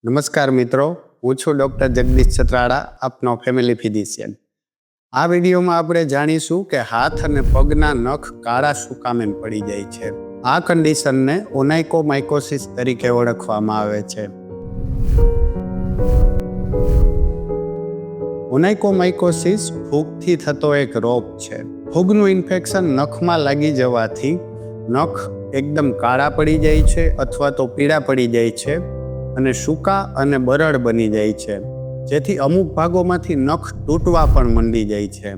નમસ્કાર મિત્રો, હું છું ડૉક્ટર જગદીશ છત્રાડા, આપનો ફેમિલી ફિઝિશિયન. આ વિડીયોમાં આપણે જાણીશું કે હાથ અને પગના નખ કાળા શું કામ એમ પડી જાય છે. આ કન્ડિશનને ઓનાઇકોમાઇકોસિસ તરીકે ઓળખવામાં આવે છે. ઓનાઇકોમાઇકોસિસ ફૂગથી થતો એક રોગ છે. ફૂગનું ઇન્ફેક્શન નખમાં લાગી જવાથી નખ એકદમ કાળા પડી જાય છે અથવા તો પીળા પડી જાય છે અને સૂકા અને બરડ બની જાય છે, જેથી અમુક ભાગોમાંથી નખ તૂટવા પણ મંડી જાય છે.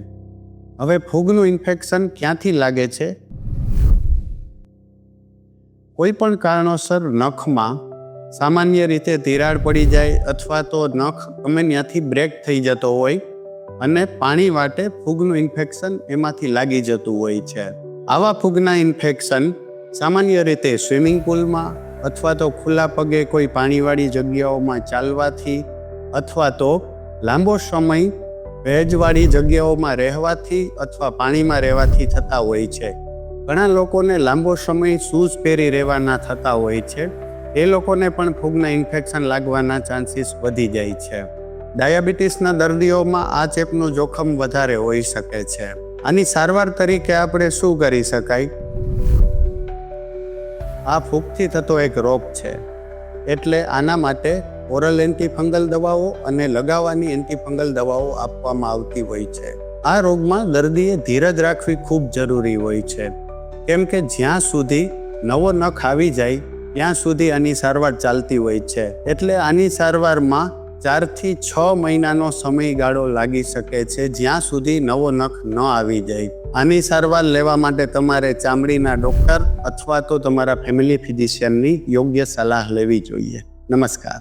હવે ફૂગનું ઇન્ફેક્શન ક્યાંથી લાગે છે? કોઈ પણ કારણોસર નખમાં સામાન્ય રીતે તિરાડ પડી જાય અથવા તો નખ ગમે ત્યાંથી બ્રેક થઈ જતો હોય અને પાણી વાટે ફૂગનું ઇન્ફેક્શન એમાંથી લાગી જતું હોય છે. આવા ફૂગના ઇન્ફેક્શન સામાન્ય રીતે સ્વિમિંગ પુલમાં અથવા તો ખુલ્લા પગે કોઈ પાણીવાળી જગ્યાઓમાં ચાલવાથી અથવા તો લાંબો સમય ભેજવાળી જગ્યાઓમાં રહેવાથી અથવા પાણીમાં રહેવાથી થતા હોય છે. ઘણા લોકોને લાંબો સમય શૂઝ પહેરી રહેવાના થતા હોય છે. એ લોકોને પણ ફૂગના ઇન્ફેક્શન લાગવાના ચાન્સીસ વધી જાય છે. ડાયાબિટીસના દર્દીઓમાં આ ચેપનું જોખમ વધારે હોઈ શકે છે. આની સારવાર તરીકે આપણે શું કરી શકાય? આ ફૂગથી થતો એક રોગ છે, એટલે આના માટે ઓરલ એન્ટીફંગલ દવાઓ અને લગાવવાની એન્ટીફંગલ દવાઓ આપવામાં આવતી હોય છે. આ રોગમાં દર્દીએ ધીરજ રાખવી ખૂબ જરૂરી હોય છે, કેમ કે જ્યાં સુધી નવો નખ આવી જાય ત્યાં સુધી આની સારવાર ચાલતી હોય છે. એટલે આની સારવારમાં 4 થી 6 મહિનાનો સમયગાળો લાગી શકે છે, જ્યાં સુધી નવો નખ ન આવી જાય. આની સારવાર લેવા માટે તમારે ચામડીના ડૉક્ટર અથવા તો તમારા ફેમિલી ફિઝિશિયનની યોગ્ય સલાહ લેવી જોઈએ. નમસ્કાર.